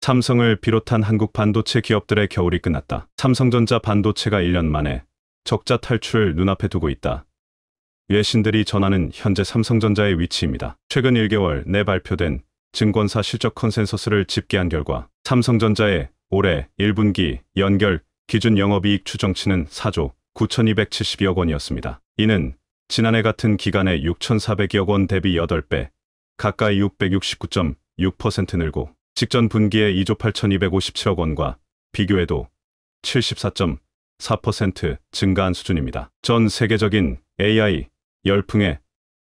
삼성을 비롯한 한국 반도체 기업들의 겨울이 끝났다. 삼성전자 반도체가 1년 만에 적자 탈출을 눈앞에 두고 있다. 외신들이 전하는 현재 삼성전자의 위치입니다. 최근 1개월 내 발표된 증권사 실적 컨센서스를 집계한 결과 삼성전자의 올해 1분기 연결 기준 영업이익 추정치는 4조 9,272억 원이었습니다. 이는 지난해 같은 기간에 6,400억 원 대비 8배, 가까이 669.6% 늘고 직전 분기에 2조 8,257억 원과 비교해도 74.4% 증가한 수준입니다. 전 세계적인 AI 열풍에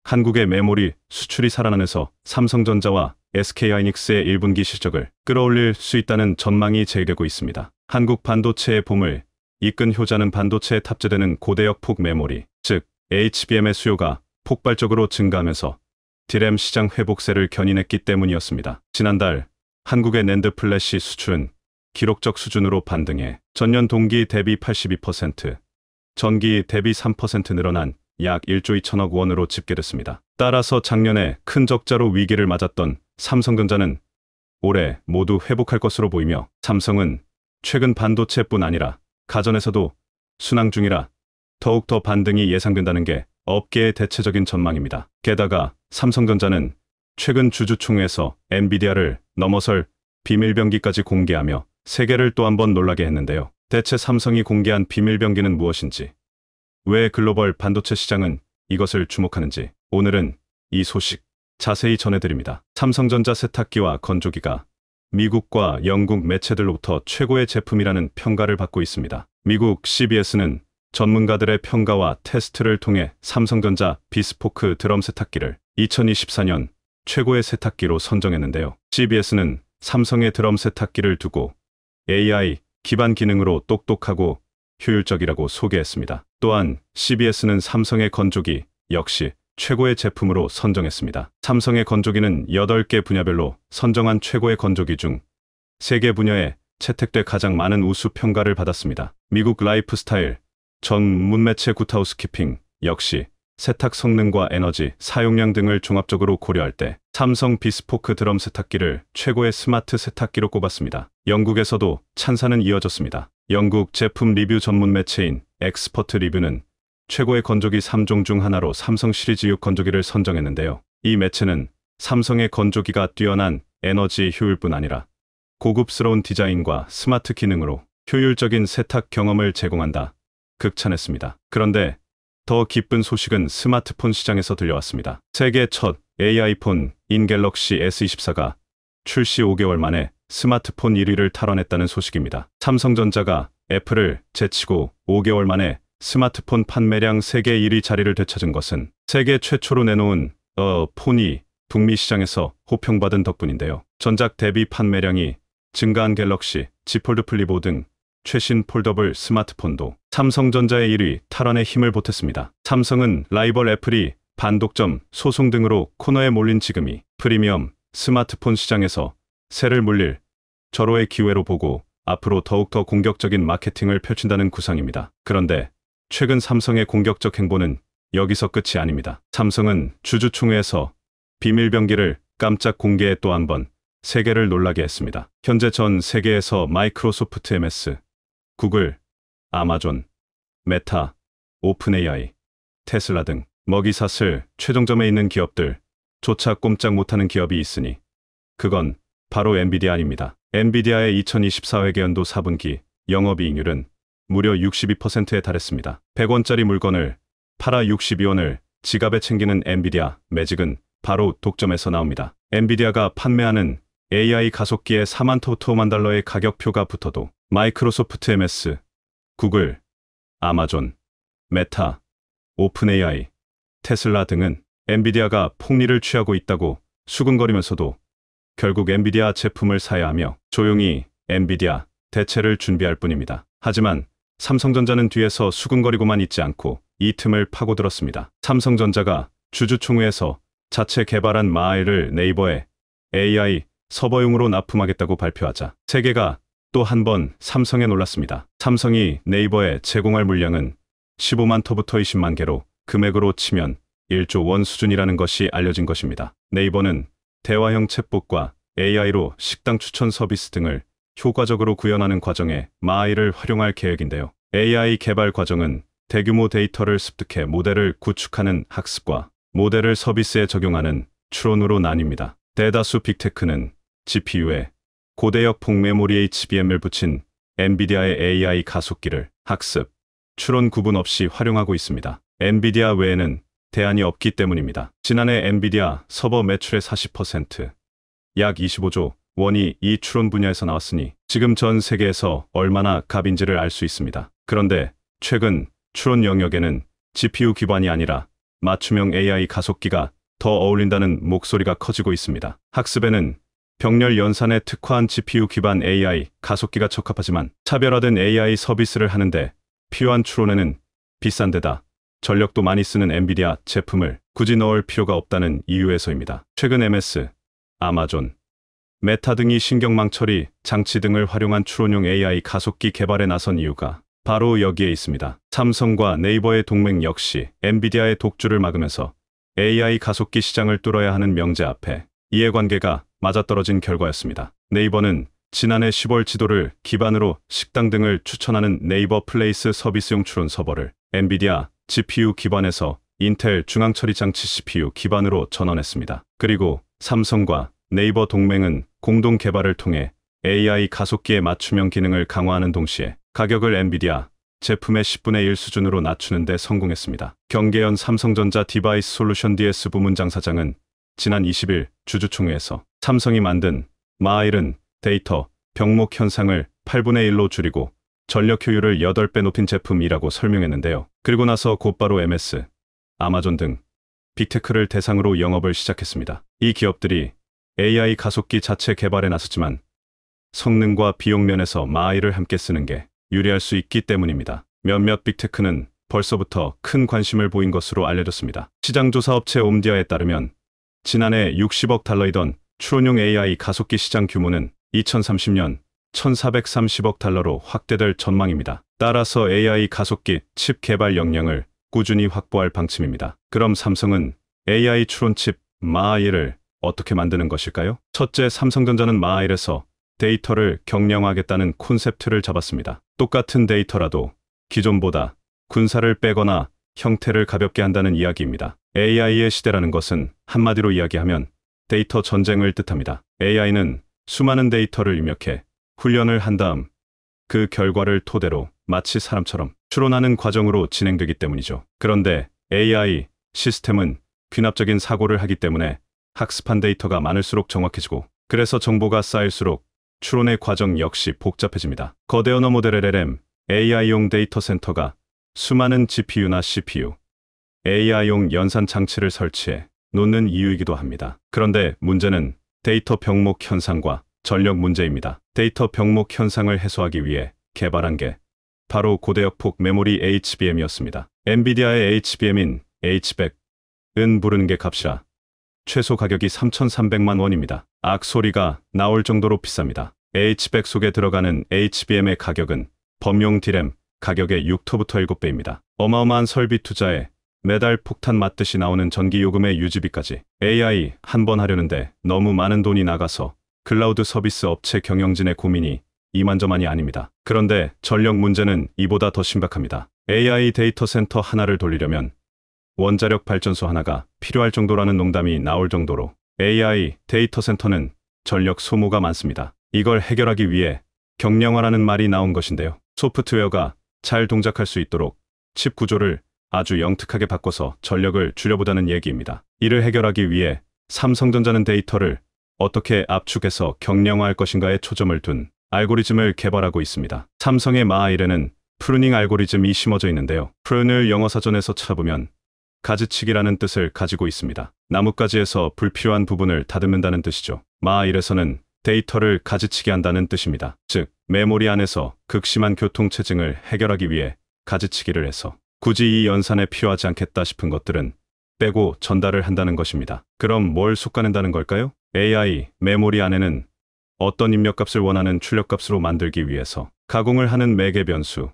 한국의 메모리 수출이 살아나면서 삼성전자와 SK하이닉스의 1분기 실적을 끌어올릴 수 있다는 전망이 제기되고 있습니다. 한국 반도체의 봄을 이끈 효자는 반도체에 탑재되는 고대역 폭 메모리, 즉 HBM의 수요가 폭발적으로 증가하면서 DRAM 시장 회복세를 견인했기 때문이었습니다. 지난달 한국의 낸드 플래시 수출은 기록적 수준으로 반등해 전년 동기 대비 82%, 전기 대비 3% 늘어난 약 1조 2천억 원으로 집계됐습니다. 따라서 작년에 큰 적자로 위기를 맞았던 삼성전자는 올해 모두 회복할 것으로 보이며 삼성은 최근 반도체뿐 아니라 가전에서도 순항 중이라 더욱더 반등이 예상된다는 게 업계의 대체적인 전망입니다. 게다가 삼성전자는 최근 주주총회에서 엔비디아를 넘어설 비밀병기까지 공개하며 세계를 또 한 번 놀라게 했는데요. 대체 삼성이 공개한 비밀병기는 무엇인지, 왜 글로벌 반도체 시장은 이것을 주목하는지 오늘은 이 소식 자세히 전해드립니다. 삼성전자 세탁기와 건조기가 미국과 영국 매체들로부터 최고의 제품이라는 평가를 받고 있습니다. 미국 CBS는 전문가들의 평가와 테스트를 통해 삼성전자 비스포크 드럼 세탁기를 2024년 최고의 세탁기로 선정했는데요. CBS는 삼성의 드럼 세탁기를 두고 AI 기반 기능으로 똑똑하고 효율적이라고 소개했습니다. 또한 CBS는 삼성의 건조기 역시 최고의 제품으로 선정했습니다. 삼성의 건조기는 8개 분야별로 선정한 최고의 건조기 중 3개 분야에 채택돼 가장 많은 우수 평가를 받았습니다. 미국 라이프스타일 전문 매체 굿하우스키핑 역시 세탁 성능과 에너지 사용량 등을 종합적으로 고려할 때 삼성 비스포크 드럼 세탁기를 최고의 스마트 세탁기로 꼽았습니다. 영국에서도 찬사는 이어졌습니다. 영국 제품 리뷰 전문 매체인 엑스퍼트 리뷰는 최고의 건조기 3종 중 하나로 삼성 시리즈 6 건조기를 선정했는데요. 이 매체는 삼성의 건조기가 뛰어난 에너지 효율뿐 아니라 고급스러운 디자인과 스마트 기능으로 효율적인 세탁 경험을 제공한다 극찬했습니다. 그런데 더 기쁜 소식은 스마트폰 시장에서 들려왔습니다. 세계 첫 AI폰인 갤럭시 S24가 출시 5개월 만에 스마트폰 1위를 탈환했다는 소식입니다. 삼성전자가 애플을 제치고 5개월 만에 스마트폰 판매량 세계 1위 자리를 되찾은 것은 세계 최초로 내놓은 폰이 북미 시장에서 호평받은 덕분인데요. 전작 대비 판매량이 증가한 갤럭시, Z 폴드 플립 5 등 최신 폴더블 스마트폰도 삼성전자의 1위 탈환에 힘을 보탰습니다. 삼성은 라이벌 애플이 반독점 소송 등으로 코너에 몰린 지금이 프리미엄 스마트폰 시장에서 새를 물릴 절호의 기회로 보고 앞으로 더욱더 공격적인 마케팅을 펼친다는 구상입니다. 그런데 최근 삼성의 공격적 행보는 여기서 끝이 아닙니다. 삼성은 주주총회에서 비밀병기를 깜짝 공개해 또 한 번 세계를 놀라게 했습니다. 현재 전 세계에서 마이크로소프트 MS, 구글, 아마존, 메타, 오픈 AI, 테슬라 등 먹이사슬 최종점에 있는 기업들조차 꼼짝 못하는 기업이 있으니 그건 바로 엔비디아입니다. 엔비디아의 2024 회계연도 4분기 영업이익률은 무려 62%에 달했습니다. 100원짜리 물건을 팔아 62원을 지갑에 챙기는 엔비디아 매직은 바로 독점에서 나옵니다. 엔비디아가 판매하는 AI 가속기에 4만 달러의 가격표가 붙어도 마이크로소프트 MS, 구글, 아마존, 메타, 오픈 AI, 테슬라 등은 엔비디아가 폭리를 취하고 있다고 수근거리면서도 결국 엔비디아 제품을 사야 하며 조용히 엔비디아 대체를 준비할 뿐입니다. 하지만 삼성전자는 뒤에서 수근거리고만 있지 않고 이 틈을 파고들었습니다. 삼성전자가 주주총회에서 자체 개발한 마아이를 네이버에 AI 서버용으로 납품하겠다고 발표하자 세계가 또 한 번 삼성에 놀랐습니다. 삼성이 네이버에 제공할 물량은 15만 터부터 20만 개로 금액으로 치면 1조 원 수준이라는 것이 알려진 것입니다. 네이버는 대화형 챗봇과 AI로 식당 추천 서비스 등을 효과적으로 구현하는 과정에 마아이를 활용할 계획인데요. AI 개발 과정은 대규모 데이터를 습득해 모델을 구축하는 학습과 모델을 서비스에 적용하는 추론으로 나뉩니다. 대다수 빅테크는 GPU에 고대역 폭메모리 HBM을 붙인 엔비디아의 AI 가속기를 학습, 추론 구분 없이 활용하고 있습니다. 엔비디아 외에는 대안이 없기 때문입니다. 지난해 엔비디아 서버 매출의 40%, 약 25조 원이 이 추론 분야에서 나왔으니 지금 전 세계에서 얼마나 값인지를 알 수 있습니다. 그런데 최근 추론 영역에는 GPU 기반이 아니라 맞춤형 AI 가속기가 더 어울린다는 목소리가 커지고 있습니다. 학습에는 병렬 연산에 특화한 GPU 기반 AI 가속기가 적합하지만 차별화된 AI 서비스를 하는데 필요한 추론에는 비싼 데다 전력도 많이 쓰는 엔비디아 제품을 굳이 넣을 필요가 없다는 이유에서입니다. 최근 MS, 아마존, 메타 등이 신경망 처리 장치 등을 활용한 추론용 AI 가속기 개발에 나선 이유가 바로 여기에 있습니다. 삼성과 네이버의 동맹 역시 엔비디아의 독주를 막으면서 AI 가속기 시장을 뚫어야 하는 명제 앞에 이해관계가 맞아떨어진 결과였습니다. 네이버는 지난해 10월 지도를 기반으로 식당 등을 추천하는 네이버 플레이스 서비스용 추론 서버를 엔비디아 GPU 기반에서 인텔 중앙처리 장치 CPU 기반으로 전환했습니다. 그리고 삼성과 네이버 동맹은 공동 개발을 통해 AI 가속기의 맞춤형 기능을 강화하는 동시에 가격을 엔비디아 제품의 10분의 1 수준으로 낮추는 데 성공했습니다. 경계연 삼성전자 디바이스 솔루션 DS 부문장 사장은 지난 20일 주주총회에서 삼성이 만든 마아이는 데이터 병목 현상을 8분의 1로 줄이고 전력 효율을 8배 높인 제품이라고 설명했는데요. 그리고 나서 곧바로 MS, 아마존 등 빅테크를 대상으로 영업을 시작했습니다. 이 기업들이 AI 가속기 자체 개발에 나섰지만 성능과 비용 면에서 마아이를 함께 쓰는 게 유리할 수 있기 때문입니다. 몇몇 빅테크는 벌써부터 큰 관심을 보인 것으로 알려졌습니다. 시장조사업체 옴디아에 따르면 지난해 60억 달러이던 추론용 AI 가속기 시장 규모는 2030년 1430억 달러로 확대될 전망입니다. 따라서 AI 가속기 칩 개발 역량을 꾸준히 확보할 방침입니다. 그럼 삼성은 AI 추론 칩 마아이를 어떻게 만드는 것일까요? 첫째, 삼성전자는 마아이에서 데이터를 경량화하겠다는 콘셉트를 잡았습니다. 똑같은 데이터라도 기존보다 군사를 빼거나 형태를 가볍게 한다는 이야기입니다. AI의 시대라는 것은 한마디로 이야기하면 데이터 전쟁을 뜻합니다. AI는 수많은 데이터를 입력해 훈련을 한 다음 그 결과를 토대로 마치 사람처럼 추론하는 과정으로 진행되기 때문이죠. 그런데 AI 시스템은 귀납적인 사고를 하기 때문에 학습한 데이터가 많을수록 정확해지고 그래서 정보가 쌓일수록 추론의 과정 역시 복잡해집니다. 거대 언어 모델 LLM, AI용 데이터 센터가 수많은 GPU나 CPU, AI용 연산 장치를 설치해 놓는 이유이기도 합니다. 그런데 문제는 데이터 병목 현상과 전력 문제입니다. 데이터 병목 현상을 해소하기 위해 개발한 게 바로 고대역폭 메모리 HBM이었습니다. 엔비디아의 HBM인 H100은 부르는 게 값이라 최소 가격이 3,300만 원입니다. 악소리가 나올 정도로 비쌉니다. H100 속에 들어가는 HBM의 가격은 범용 D램 가격의 6토부터 7배입니다. 어마어마한 설비 투자에 매달 폭탄 맞듯이 나오는 전기 요금의 유지비까지 AI 한 번 하려는데 너무 많은 돈이 나가서 클라우드 서비스 업체 경영진의 고민이 이만저만이 아닙니다. 그런데 전력 문제는 이보다 더 심각합니다. AI 데이터 센터 하나를 돌리려면 원자력 발전소 하나가 필요할 정도라는 농담이 나올 정도로 AI 데이터 센터는 전력 소모가 많습니다. 이걸 해결하기 위해 경량화라는 말이 나온 것인데요. 소프트웨어가 잘 동작할 수 있도록 칩 구조를 아주 영특하게 바꿔서 전력을 줄여보자는 얘기입니다. 이를 해결하기 위해 삼성전자는 데이터를 어떻게 압축해서 경량화할 것인가에 초점을 둔 알고리즘을 개발하고 있습니다. 삼성의 마아이에는 프루닝 알고리즘이 심어져 있는데요. 프룬을 영어 사전에서 찾아보면 가지치기라는 뜻을 가지고 있습니다. 나뭇가지에서 불필요한 부분을 다듬는다는 뜻이죠. 마아이에서는 데이터를 가지치기 한다는 뜻입니다. 즉, 메모리 안에서 극심한 교통체증을 해결하기 위해 가지치기를 해서 굳이 이 연산에 필요하지 않겠다 싶은 것들은 빼고 전달을 한다는 것입니다. 그럼 뭘 솎아낸다는 걸까요? AI 메모리 안에는 어떤 입력값을 원하는 출력값으로 만들기 위해서 가공을 하는 매개 변수,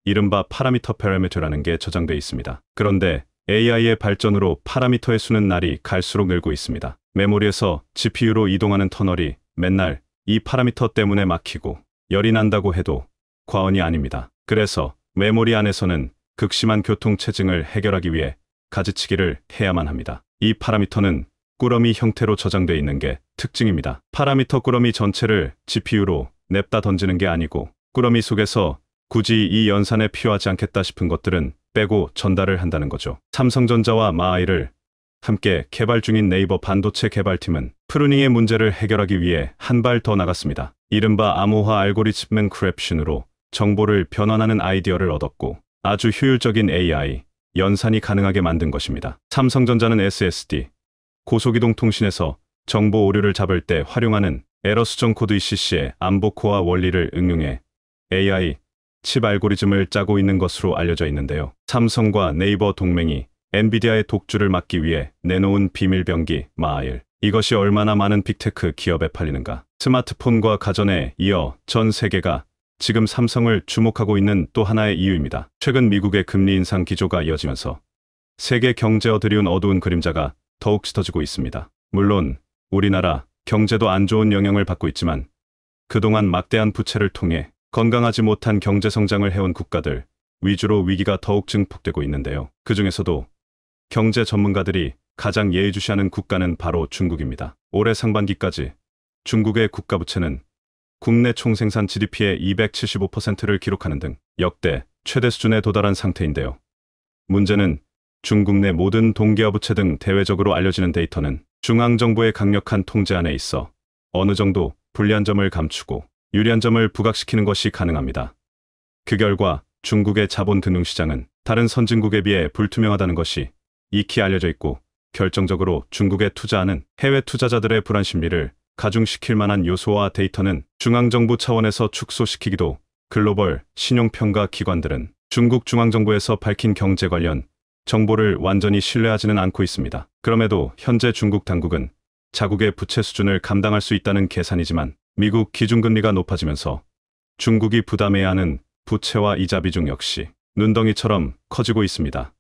이른바 파라미터 패러미터라는 게 저장돼 있습니다. 그런데 AI의 발전으로 파라미터의 수는 날이 갈수록 늘고 있습니다. 메모리에서 GPU로 이동하는 터널이 맨날 이 파라미터 때문에 막히고 열이 난다고 해도 과언이 아닙니다. 그래서 메모리 안에서는 극심한 교통체증을 해결하기 위해 가지치기를 해야만 합니다. 이 파라미터는 꾸러미 형태로 저장되어 있는 게 특징입니다. 파라미터 꾸러미 전체를 GPU로 냅다 던지는 게 아니고 꾸러미 속에서 굳이 이 연산에 필요하지 않겠다 싶은 것들은 빼고 전달을 한다는 거죠. 삼성전자와 마하이를 함께 개발 중인 네이버 반도체 개발팀은 프루닝의 문제를 해결하기 위해 한 발 더 나갔습니다. 이른바 암호화 알고리즘 엔크립션으로 정보를 변환하는 아이디어를 얻었고 아주 효율적인 AI 연산이 가능하게 만든 것입니다. 삼성전자는 SSD 고속이동 통신에서 정보 오류를 잡을 때 활용하는 에러 수정 코드 ECC의 안보 코어 원리를 응용해 AI 칩 알고리즘을 짜고 있는 것으로 알려져 있는데요. 삼성과 네이버 동맹이 엔비디아의 독주를 막기 위해 내놓은 비밀병기 마하일. 이것이 얼마나 많은 빅테크 기업에 팔리는가. 스마트폰과 가전에 이어 전 세계가 지금 삼성을 주목하고 있는 또 하나의 이유입니다. 최근 미국의 금리 인상 기조가 이어지면서 세계 경제에 어두운 어두운 그림자가 더욱 짙어지고 있습니다. 물론 우리나라 경제도 안 좋은 영향을 받고 있지만 그동안 막대한 부채를 통해 건강하지 못한 경제 성장을 해온 국가들 위주로 위기가 더욱 증폭되고 있는데요. 그 중에서도 경제 전문가들이 가장 예의주시하는 국가는 바로 중국입니다. 올해 상반기까지 중국의 국가부채는 국내 총생산 GDP의 275%를 기록하는 등 역대 최대 수준에 도달한 상태인데요. 문제는 중국 내 모든 동계화 부채 등 대외적으로 알려지는 데이터는 중앙정부의 강력한 통제 안에 있어 어느 정도 불리한 점을 감추고 유리한 점을 부각시키는 것이 가능합니다. 그 결과 중국의 자본금융시장은 다른 선진국에 비해 불투명하다는 것이 익히 알려져 있고 결정적으로 중국에 투자하는 해외 투자자들의 불안 심리를 가중시킬 만한 요소와 데이터는 중앙정부 차원에서 축소시키기도 글로벌 신용평가 기관들은 중국 중앙정부에서 밝힌 경제 관련 정보를 완전히 신뢰하지는 않고 있습니다. 그럼에도 현재 중국 당국은 자국의 부채 수준을 감당할 수 있다는 계산이지만 미국 기준금리가 높아지면서 중국이 부담해야 하는 부채와 이자 비중 역시 눈덩이처럼 커지고 있습니다.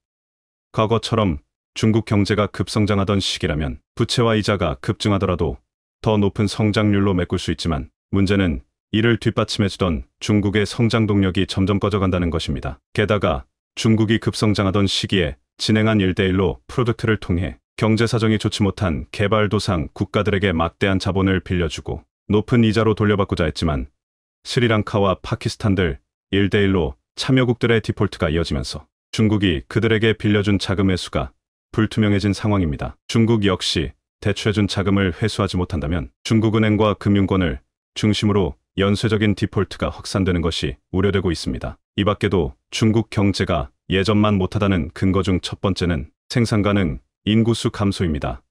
과거처럼 중국 경제가 급성장하던 시기라면 부채와 이자가 급증하더라도 더 높은 성장률로 메꿀 수 있지만 문제는 이를 뒷받침해주던 중국의 성장 동력이 점점 꺼져간다는 것입니다. 게다가 중국이 급성장하던 시기에 진행한 1대1로 프로젝트를 통해 경제 사정이 좋지 못한 개발도상 국가들에게 막대한 자본을 빌려주고 높은 이자로 돌려받고자 했지만 스리랑카와 파키스탄들 1대1로 참여국들의 디폴트가 이어지면서 중국이 그들에게 빌려준 자금의 수가 불투명해진 상황입니다. 중국 역시 대출해준 자금을 회수하지 못한다면 중국은행과 금융권을 중심으로 연쇄적인 디폴트가 확산되는 것이 우려되고 있습니다. 이 밖에도 중국 경제가 예전만 못하다는 근거 중 첫 번째는 생산 가능 인구수 감소입니다.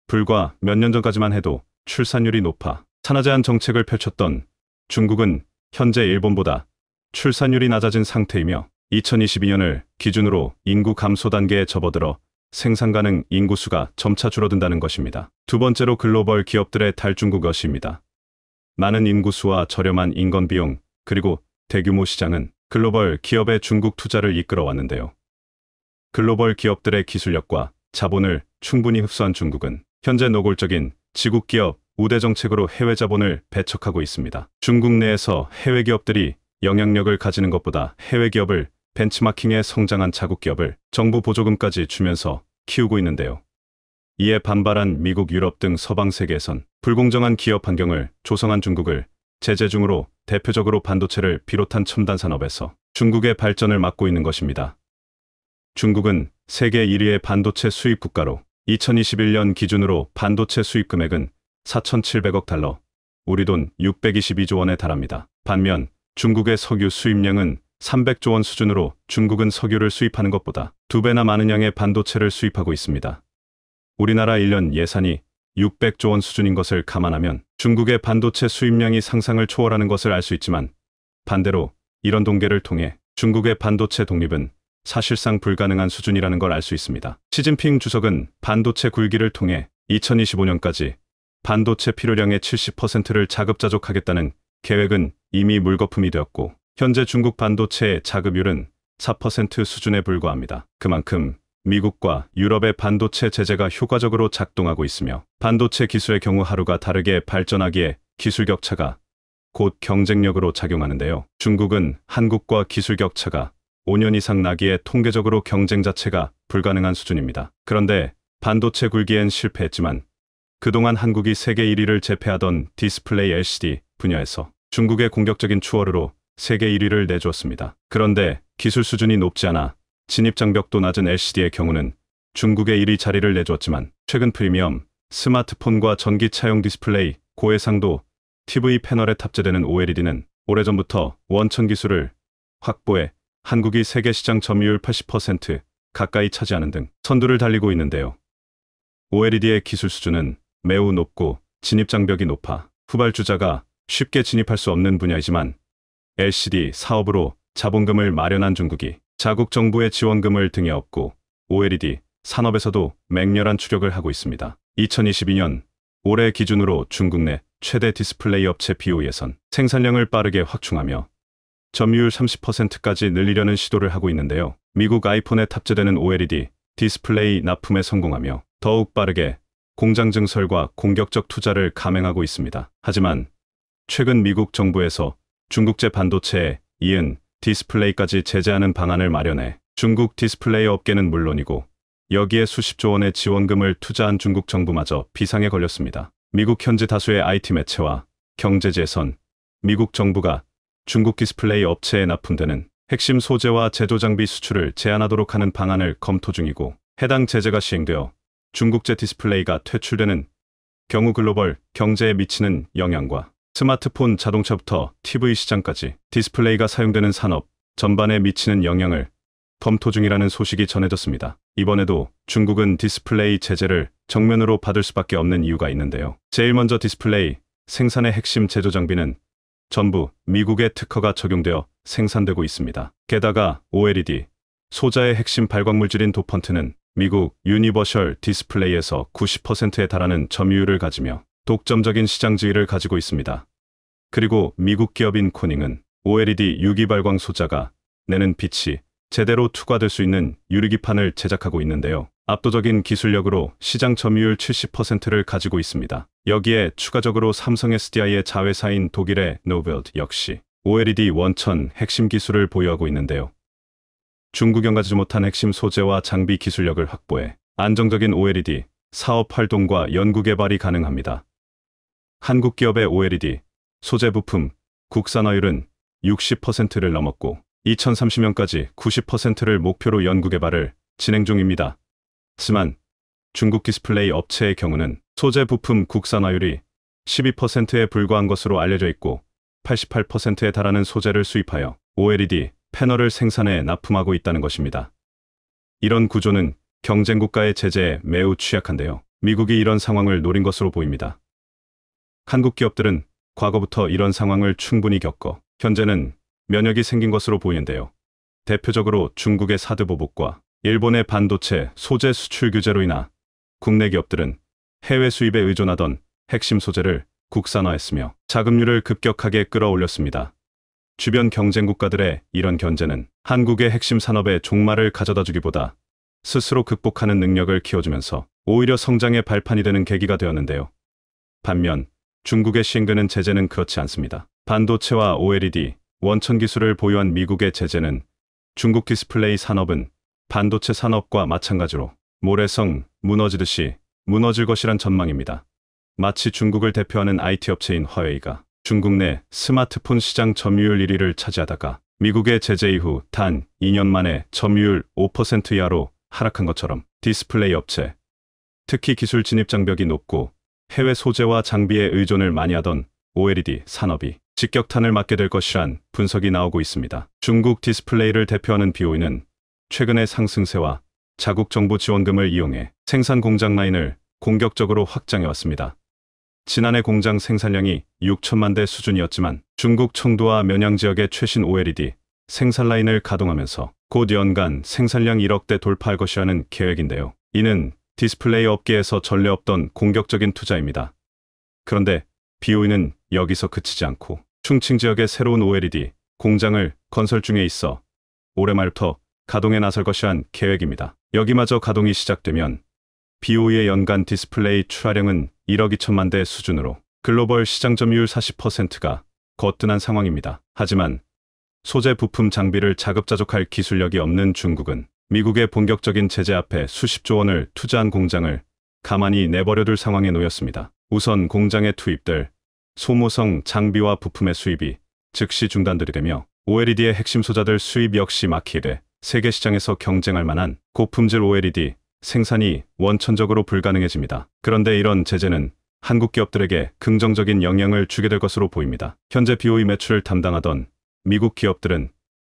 불과 몇 년 전까지만 해도 출산율이 높아 산하 제한 정책을 펼쳤던 중국은 현재 일본보다 출산율이 낮아진 상태이며 2022년을 기준으로 인구 감소 단계에 접어들어 생산 가능 인구수가 점차 줄어든다는 것입니다. 두 번째로 글로벌 기업들의 탈중국 것입니다. 많은 인구수와 저렴한 인건 비용 그리고 대규모 시장은 글로벌 기업의 중국 투자를 이끌어왔는데요. 글로벌 기업들의 기술력과 자본을 충분히 흡수한 중국은 현재 노골적인 지국 기업 우대 정책으로 해외 자본을 배척하고 있습니다. 중국 내에서 해외 기업들이 영향력을 가지는 것보다 해외 기업을 벤치마킹해 성장한 자국 기업을 정부 보조금까지 주면서 키우고 있는데요. 이에 반발한 미국, 유럽 등 서방 세계에선 불공정한 기업 환경을 조성한 중국을 제재 중으로 대표적으로 반도체를 비롯한 첨단 산업에서 중국의 발전을 막고 있는 것입니다. 중국은 세계 1위의 반도체 수입 국가로 2021년 기준으로 반도체 수입 금액은 4,700억 달러, 우리 돈 622조 원에 달합니다. 반면 중국의 석유 수입량은 300조 원 수준으로 중국은 석유를 수입하는 것보다 2배나 많은 양의 반도체를 수입하고 있습니다. 우리나라 1년 예산이 600조 원 수준인 것을 감안하면 중국의 반도체 수입량이 상상을 초월하는 것을 알 수 있지만 반대로 이런 동계를 통해 중국의 반도체 독립은 사실상 불가능한 수준이라는 걸 알 수 있습니다. 시진핑 주석은 반도체 굴기를 통해 2025년까지 반도체 필요량의 70%를 자급자족하겠다는 계획은 이미 물거품이 되었고 현재 중국 반도체의 자급률은 4% 수준에 불과합니다. 그만큼 미국과 유럽의 반도체 제재가 효과적으로 작동하고 있으며 반도체 기술의 경우 하루가 다르게 발전하기에 기술 격차가 곧 경쟁력으로 작용하는데요. 중국은 한국과 기술 격차가 5년 이상 나기에 통계적으로 경쟁 자체가 불가능한 수준입니다. 그런데 반도체 굴기엔 실패했지만 그동안 한국이 세계 1위를 제패하던 디스플레이 LCD 분야에서 중국의 공격적인 추월으로 세계 1위를 내주었습니다. 그런데 기술 수준이 높지 않아 진입 장벽도 낮은 LCD의 경우는 중국의 1위 자리를 내주었지만 최근 프리미엄 스마트폰과 전기차용 디스플레이, 고해상도 TV 패널에 탑재되는 OLED는 오래전부터 원천 기술을 확보해 한국이 세계 시장 점유율 80% 가까이 차지하는 등 선두를 달리고 있는데요. OLED의 기술 수준은 매우 높고 진입 장벽이 높아 후발주자가 쉽게 진입할 수 없는 분야이지만 LCD 사업으로 자본금을 마련한 중국이 자국 정부의 지원금을 등에 업고 OLED 산업에서도 맹렬한 추격을 하고 있습니다. 2022년 올해 기준으로 중국 내 최대 디스플레이 업체 BOE에선 생산량을 빠르게 확충하며 점유율 30%까지 늘리려는 시도를 하고 있는데요. 미국 아이폰에 탑재되는 OLED 디스플레이 납품에 성공하며 더욱 빠르게 공장 증설과 공격적 투자를 감행하고 있습니다. 하지만 최근 미국 정부에서 중국제 반도체에 이은 디스플레이까지 제재하는 방안을 마련해 중국 디스플레이 업계는 물론이고 여기에 수십조 원의 지원금을 투자한 중국 정부마저 비상에 걸렸습니다. 미국 현지 다수의 IT 매체와 경제지에선 미국 정부가 중국 디스플레이 업체에 납품되는 핵심 소재와 제조 장비 수출을 제한하도록 하는 방안을 검토 중이고 해당 제재가 시행되어 중국제 디스플레이가 퇴출되는 경우 글로벌 경제에 미치는 영향과 스마트폰, 자동차부터 TV 시장까지 디스플레이가 사용되는 산업 전반에 미치는 영향을 검토 중이라는 소식이 전해졌습니다. 이번에도 중국은 디스플레이 제재를 정면으로 받을 수밖에 없는 이유가 있는데요. 제일 먼저 디스플레이 생산의 핵심 제조 장비는 전부 미국의 특허가 적용되어 생산되고 있습니다. 게다가 OLED 소자의 핵심 발광물질인 도펀트는 미국 유니버셜 디스플레이에서 90%에 달하는 점유율을 가지며 독점적인 시장 지위를 가지고 있습니다. 그리고 미국 기업인 코닝은 OLED 유기발광 소자가 내는 빛이 제대로 투과될 수 있는 유리기판을 제작하고 있는데요. 압도적인 기술력으로 시장 점유율 70%를 가지고 있습니다. 여기에 추가적으로 삼성 SDI의 자회사인 독일의 노벨드 역시 OLED 원천 핵심 기술을 보유하고 있는데요. 중국이 연가지 못한 핵심 소재와 장비 기술력을 확보해 안정적인 OLED 사업 활동과 연구 개발이 가능합니다. 한국 기업의 OLED 소재 부품 국산화율은 60%를 넘었고 2030년까지 90%를 목표로 연구 개발을 진행 중입니다. 하지만 중국 디스플레이 업체의 경우는 소재 부품 국산화율이 12%에 불과한 것으로 알려져 있고 88%에 달하는 소재를 수입하여 OLED 패널을 생산해 납품하고 있다는 것입니다. 이런 구조는 경쟁국가의 제재에 매우 취약한데요. 미국이 이런 상황을 노린 것으로 보입니다. 한국 기업들은 과거부터 이런 상황을 충분히 겪어 현재는 면역이 생긴 것으로 보이는데요. 대표적으로 중국의 사드 보복과 일본의 반도체 소재 수출 규제로 인하 국내 기업들은 해외 수입에 의존하던 핵심 소재를 국산화했으며 자금률을 급격하게 끌어올렸습니다. 주변 경쟁 국가들의 이런 견제는 한국의 핵심 산업에 종말을 가져다 주기보다 스스로 극복하는 능력을 키워주면서 오히려 성장의 발판이 되는 계기가 되었는데요. 반면 중국에 시행되는 제재는 그렇지 않습니다. 반도체와 OLED 원천 기술을 보유한 미국의 제재는 중국 디스플레이 산업은 반도체 산업과 마찬가지로 모래성 무너지듯이 무너질 것이란 전망입니다. 마치 중국을 대표하는 IT 업체인 화웨이가 중국 내 스마트폰 시장 점유율 1위를 차지하다가 미국의 제재 이후 단 2년 만에 점유율 5% 이하로 하락한 것처럼 디스플레이 업체, 특히 기술 진입 장벽이 높고 해외 소재와 장비에 의존을 많이 하던 OLED 산업이 직격탄을 맞게 될 것이란 분석이 나오고 있습니다. 중국 디스플레이를 대표하는 BOE는 최근의 상승세와 자국 정부 지원금을 이용해 생산 공장 라인을 공격적으로 확장해왔습니다. 지난해 공장 생산량이 6천만 대 수준이었지만 중국 청두와 면양 지역의 최신 OLED 생산 라인을 가동하면서 곧 연간 생산량 1억 대 돌파할 것이라는 계획인데요. 이는 디스플레이 업계에서 전례 없던 공격적인 투자입니다. 그런데 BOE는 여기서 그치지 않고 충칭 지역의 새로운 OLED 공장을 건설 중에 있어 올해 말부터 가동에 나설 것이란 계획입니다. 여기마저 가동이 시작되면 BOE의 연간 디스플레이 출하량은 1억 2천만 대 수준으로 글로벌 시장 점유율 40%가 거뜬한 상황입니다. 하지만 소재 부품 장비를 자급자족할 기술력이 없는 중국은 미국의 본격적인 제재 앞에 수십조 원을 투자한 공장을 가만히 내버려둘 상황에 놓였습니다. 우선 공장에 투입될 소모성 장비와 부품의 수입이 즉시 중단들이 되며 OLED의 핵심 소자들 수입 역시 막히게 세계 시장에서 경쟁할 만한 고품질 OLED 생산이 원천적으로 불가능해집니다. 그런데 이런 제재는 한국 기업들에게 긍정적인 영향을 주게 될 것으로 보입니다. 현재 BOE 매출을 담당하던 미국 기업들은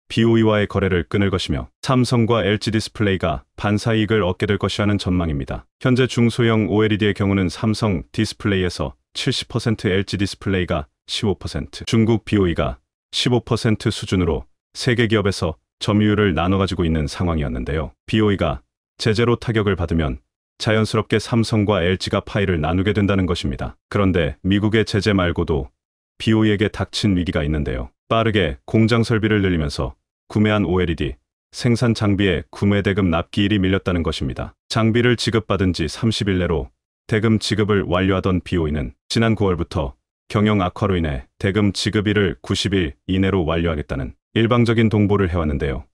BOE와의 거래를 끊을 것이며 삼성과 LG 디스플레이가 반사이익을 얻게 될 것이라는 전망입니다. 현재 중소형 OLED의 경우는 삼성 디스플레이에서 70%, LG 디스플레이가 15%, 중국 BOE가 15% 수준으로 세계 기업에서 점유율을 나눠 가지고 있는 상황이었는데요. BOE가 제재로 타격을 받으면 자연스럽게 삼성과 LG가 파이를 나누게 된다는 것입니다. 그런데 미국의 제재 말고도 BOE에게 닥친 위기가 있는데요. 빠르게 공장 설비를 늘리면서 구매한 OLED 생산 장비의 구매 대금 납기일이 밀렸다는 것입니다. 장비를 지급받은 지 30일 내로 대금 지급을 완료하던 BOE는 지난 9월부터 경영 악화로 인해 대금 지급일을 90일 이내로 완료하겠다는 일방적인 동보를 해왔는데요.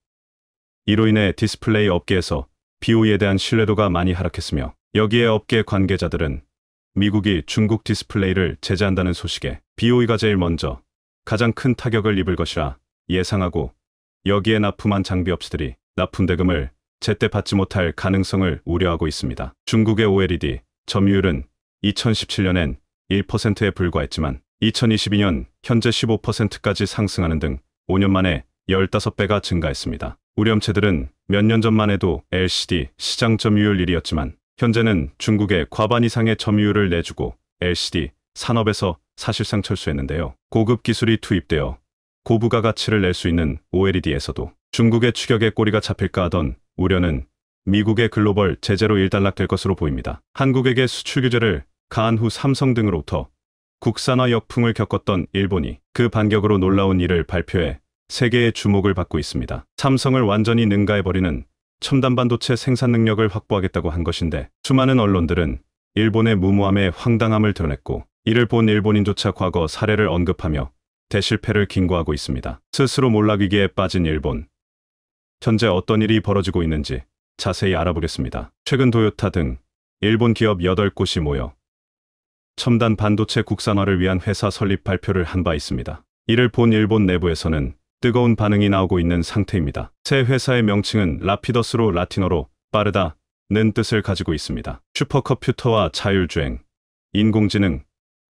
이로 인해 디스플레이 업계에서 BOE에 대한 신뢰도가 많이 하락했으며 여기에 업계 관계자들은 미국이 중국 디스플레이를 제재한다는 소식에 BOE가 제일 먼저 가장 큰 타격을 입을 것이라 예상하고 여기에 납품한 장비업체들이 납품 대금을 제때 받지 못할 가능성을 우려하고 있습니다. 중국의 OLED 점유율은 2017년엔 1%에 불과했지만 2022년 현재 15%까지 상승하는 등 5년 만에 15배가 증가했습니다. 우려업체들은 몇 년 전만 해도 LCD 시장 점유율 1위였지만 현재는 중국의 과반 이상의 점유율을 내주고 LCD 산업에서 사실상 철수했는데요. 고급 기술이 투입되어 고부가 가치를 낼 수 있는 OLED에서도 중국의 추격에 꼬리가 잡힐까 하던 우려는 미국의 글로벌 제재로 일단락될 것으로 보입니다. 한국에게 수출 규제를 가한 후 삼성 등으로부터 국산화 역풍을 겪었던 일본이 그 반격으로 놀라운 일을 발표해 세계의 주목을 받고 있습니다. 삼성을 완전히 능가해버리는 첨단 반도체 생산 능력을 확보하겠다고 한 것인데 수많은 언론들은 일본의 무모함에 황당함을 드러냈고 이를 본 일본인조차 과거 사례를 언급하며 대실패를 긴고하고 있습니다. 스스로 몰락위기에 빠진 일본. 현재 어떤 일이 벌어지고 있는지 자세히 알아보겠습니다. 최근 도요타 등 일본 기업 8곳이 모여 첨단 반도체 국산화를 위한 회사 설립 발표를 한 바 있습니다. 이를 본 일본 내부에서는 뜨거운 반응이 나오고 있는 상태입니다. 새 회사의 명칭은 라피더스로 라틴어로 빠르다는 뜻을 가지고 있습니다. 슈퍼컴퓨터와 자율주행, 인공지능,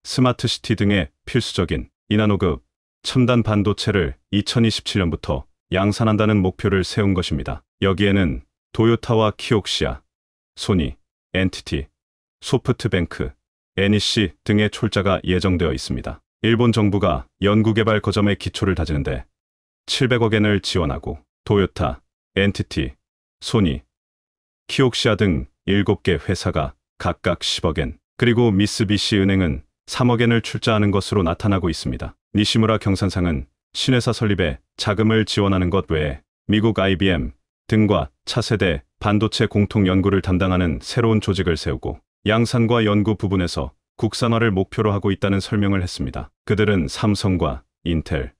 스마트시티 등의 필수적인 이나노급 첨단 반도체를 2027년부터 양산한다는 목표를 세운 것입니다. 여기에는 도요타와 키옥시아, 소니, NTT, 소프트뱅크, NEC 등의 출자가 예정되어 있습니다. 일본 정부가 연구개발 거점의 기초를 다지는데 700억엔을 지원하고 도요타, NTT, 소니, 키옥시아 등 7개 회사가 각각 10억엔 그리고 미쓰비시 은행은 3억엔을 출자하는 것으로 나타나고 있습니다. 니시무라 경산상은 신회사 설립에 자금을 지원하는 것 외에 미국 IBM 등과 차세대 반도체 공통 연구를 담당하는 새로운 조직을 세우고 양산과 연구 부분에서 국산화를 목표로 하고 있다는 설명을 했습니다. 그들은 삼성과 인텔,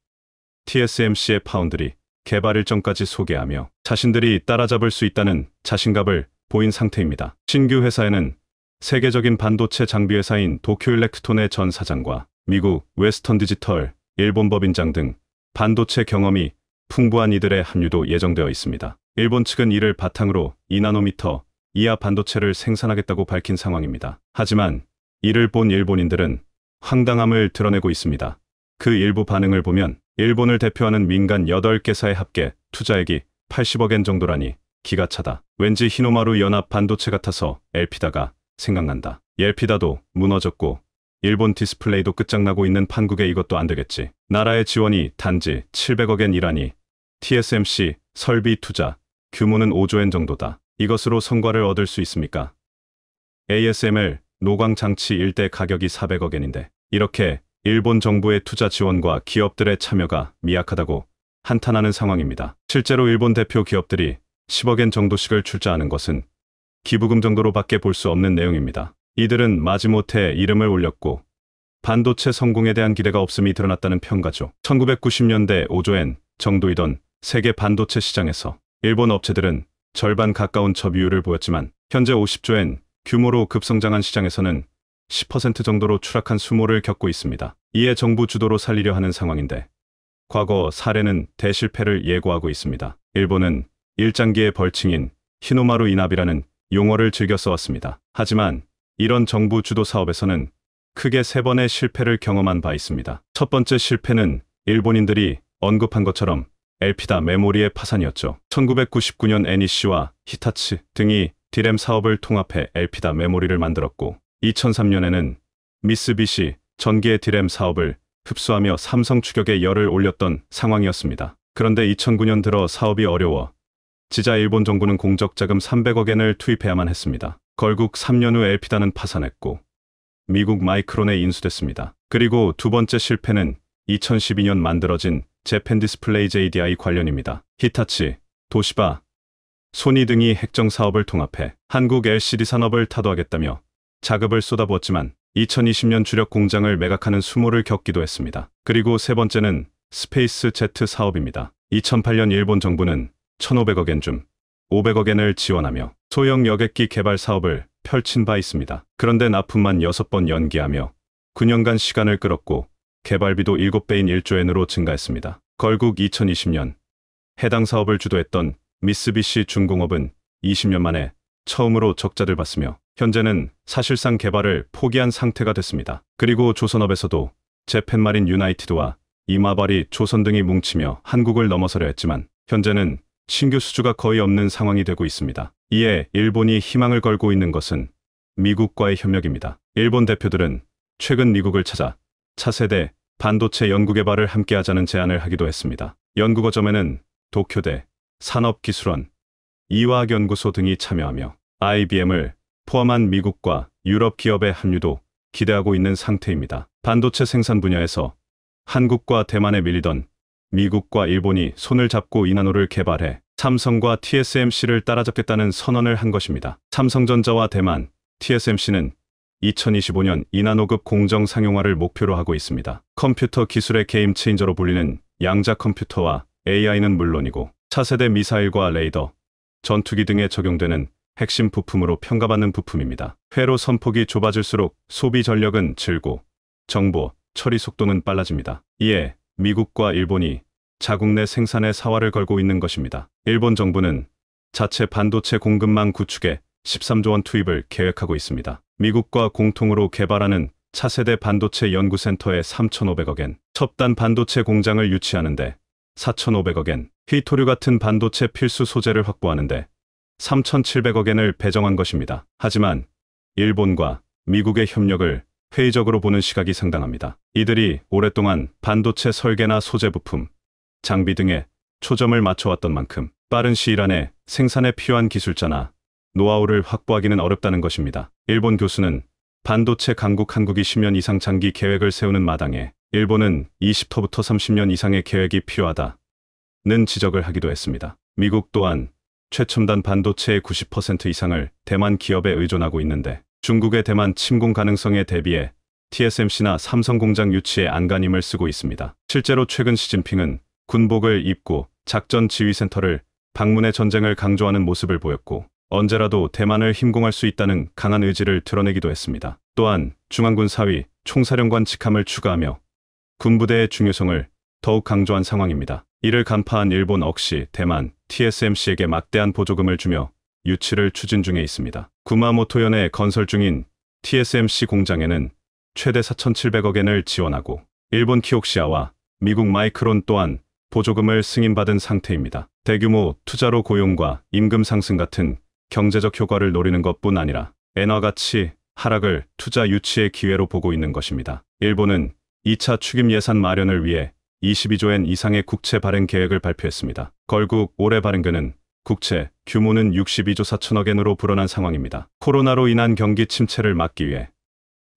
TSMC의 파운드리, 개발 일정까지 소개하며 자신들이 따라잡을 수 있다는 자신감을 보인 상태입니다. 신규 회사에는 세계적인 반도체 장비 회사인 도쿄일렉트론의 전 사장과 미국 웨스턴 디지털, 일본 법인장 등 반도체 경험이 풍부한 이들의 합류도 예정되어 있습니다. 일본 측은 이를 바탕으로 2나노미터 이하 반도체를 생산하겠다고 밝힌 상황입니다. 하지만 이를 본 일본인들은 황당함을 드러내고 있습니다. 그 일부 반응을 보면 일본을 대표하는 민간 8개사의 합계 투자액이 80억엔 정도라니 기가 차다. 왠지 히노마루 연합 반도체 같아서 엘피다가 생각난다. 엘피다도 무너졌고 일본 디스플레이도 끝장나고 있는 판국에 이것도 안 되겠지. 나라의 지원이 단지 700억엔이라니 TSMC 설비 투자 규모는 5조엔 정도다. 이것으로 성과를 얻을 수 있습니까? ASML 노광 장치 일대 가격이 400억엔인데 이렇게 일본 정부의 투자 지원과 기업들의 참여가 미약하다고 한탄하는 상황입니다. 실제로 일본 대표 기업들이 10억엔 정도씩을 출자하는 것은 기부금 정도로밖에 볼 수 없는 내용입니다. 이들은 마지못해 이름을 올렸고 반도체 성공에 대한 기대가 없음이 드러났다는 평가죠. 1990년대 5조엔 정도이던 세계 반도체 시장에서 일본 업체들은 절반 가까운 점유율을 보였지만 현재 50조엔 규모로 급성장한 시장에서는 10% 정도로 추락한 수모를 겪고 있습니다. 이에 정부 주도로 살리려 하는 상황인데 과거 사례는 대실패를 예고하고 있습니다. 일본은 일장기의 벌칭인 히노마루 이나비라는 용어를 즐겨 써왔습니다. 하지만 이런 정부 주도 사업에서는 크게 3번의 실패를 경험한 바 있습니다. 첫 번째 실패는 일본인들이 언급한 것처럼 엘피다 메모리의 파산이었죠. 1999년 NEC와 히타치 등이 디램 사업을 통합해 엘피다 메모리를 만들었고 2003년에는 미쓰비시 전기의 디램 사업을 흡수하며 삼성 추격에 열을 올렸던 상황이었습니다. 그런데 2009년 들어 사업이 어려워 지자 일본 정부는 공적자금 300억엔을 투입해야만 했습니다. 결국 3년 후 엘피다는 파산했고 미국 마이크론에 인수됐습니다. 그리고 두 번째 실패는 2012년 만들어진 재팬 디스플레이 JDI 관련입니다. 히타치, 도시바, 소니 등이 핵정 사업을 통합해 한국 LCD 산업을 타도하겠다며 자금을 쏟아부었지만 2020년 주력 공장을 매각하는 수모를 겪기도 했습니다. 그리고 세 번째는 스페이스 제트 사업입니다. 2008년 일본 정부는 1,500억엔 중 500억엔을 지원하며 소형 여객기 개발 사업을 펼친 바 있습니다. 그런데 납품만 6번 연기하며 9년간 시간을 끌었고 개발비도 7배인 1조엔으로 증가했습니다. 결국 2020년 해당 사업을 주도했던 미쓰비시 중공업은 20년 만에 처음으로 적자를 봤으며 현재는 사실상 개발을 포기한 상태가 됐습니다. 그리고 조선업에서도 재팬마린 유나이티드와 이마바리 조선 등이 뭉치며 한국을 넘어서려 했지만 현재는 신규 수주가 거의 없는 상황이 되고 있습니다. 이에 일본이 희망을 걸고 있는 것은 미국과의 협력입니다. 일본 대표들은 최근 미국을 찾아 차세대 반도체 연구개발을 함께하자는 제안을 하기도 했습니다. 연구거점에는 도쿄대, 산업기술원, 이화학연구소 등이 참여하며 IBM을 포함한 미국과 유럽 기업의 합류도 기대하고 있는 상태입니다. 반도체 생산 분야에서 한국과 대만에 밀리던 미국과 일본이 손을 잡고 이나노를 개발해 삼성과 TSMC를 따라잡겠다는 선언을 한 것입니다. 삼성전자와 대만, TSMC는 2025년 이나노급 공정 상용화를 목표로 하고 있습니다. 컴퓨터 기술의 게임 체인저로 불리는 양자 컴퓨터와 AI는 물론이고 차세대 미사일과 레이더, 전투기 등에 적용되는 핵심 부품으로 평가받는 부품입니다. 회로 선폭이 좁아질수록 소비 전력은 줄고 정보, 처리 속도는 빨라집니다. 이에 미국과 일본이 자국 내 생산에 사활을 걸고 있는 것입니다. 일본 정부는 자체 반도체 공급망 구축에 13조 원 투입을 계획하고 있습니다. 미국과 공통으로 개발하는 차세대 반도체 연구센터에 3,500억엔, 첩단 반도체 공장을 유치하는데 4,500억엔, 휘토류 같은 반도체 필수 소재를 확보하는데 3,700억엔을 배정한 것입니다. 하지만 일본과 미국의 협력을 회의적으로 보는 시각이 상당합니다. 이들이 오랫동안 반도체 설계나 소재 부품, 장비 등에 초점을 맞춰왔던 만큼 빠른 시일 안에 생산에 필요한 기술자나 노하우를 확보하기는 어렵다는 것입니다. 일본 교수는 반도체 강국 한국이 10년 이상 장기 계획을 세우는 마당에 일본은 20터부터 30년 이상의 계획이 필요하다는 지적을 하기도 했습니다. 미국 또한 최첨단 반도체의 90% 이상을 대만 기업에 의존하고 있는데 중국의 대만 침공 가능성에 대비해 TSMC나 삼성 공장 유치에 안간힘을 쓰고 있습니다. 실제로 최근 시진핑은 군복을 입고 작전 지휘센터를 방문해 전쟁을 강조하는 모습을 보였고 언제라도 대만을 힘공할 수 있다는 강한 의지를 드러내기도 했습니다. 또한 중앙군 사위, 총사령관 직함을 추가하며 군부대의 중요성을 더욱 강조한 상황입니다. 이를 간파한 일본 억시 대만 TSMC에게 막대한 보조금을 주며 유치를 추진 중에 있습니다. 구마모토현에 건설 중인 TSMC 공장에는 최대 4,700억엔을 지원하고 일본 키옥시아와 미국 마이크론 또한 보조금을 승인받은 상태입니다. 대규모 투자로 고용과 임금 상승 같은 경제적 효과를 노리는 것뿐 아니라 엔화 가치 하락을 투자 유치의 기회로 보고 있는 것입니다. 일본은 2차 추김 예산 마련을 위해 22조엔 이상의 국채 발행 계획을 발표했습니다. 결국 올해 발행되는 국채 규모는 62조 4천억엔으로 불어난 상황입니다. 코로나로 인한 경기 침체를 막기 위해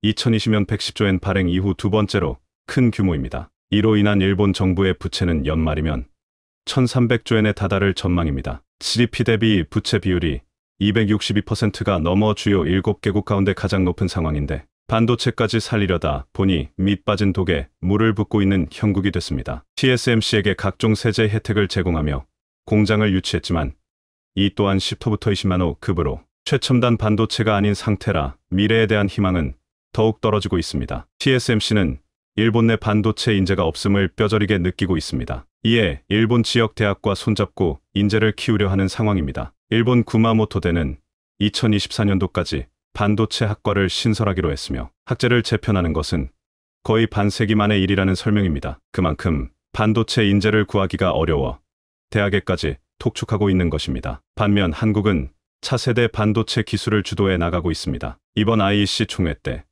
2020년 110조엔 발행 이후 두 번째로 큰 규모입니다. 이로 인한 일본 정부의 부채는 연말이면 1300조엔에 다다를 전망입니다. GDP 대비 부채 비율이 262%가 넘어 주요 7개국 가운데 가장 높은 상황인데 반도체까지 살리려다 보니 밑 빠진 독에 물을 붓고 있는 형국이 됐습니다. TSMC에게 각종 세제 혜택을 제공하며 공장을 유치했지만 이 또한 10호부터 20만호 급으로 최첨단 반도체가 아닌 상태라 미래에 대한 희망은 더욱 떨어지고 있습니다. TSMC는 일본 내 반도체 인재가 없음을 뼈저리게 느끼고 있습니다. 이에 일본 지역 대학과 손잡고 인재를 키우려 하는 상황입니다. 일본 구마모토대는 2024년도까지 반도체 학과를 신설하기로 했으며 학제를 재편하는 것은 거의 반세기 만의 일이라는 설명입니다. 그만큼 반도체 인재를 구하기가 어려워 대학에까지 독촉하고 있는 것입니다. 반면 한국은 차세대 반도체 기술을 주도해 나가고 있습니다. 이번 IEC 총회 때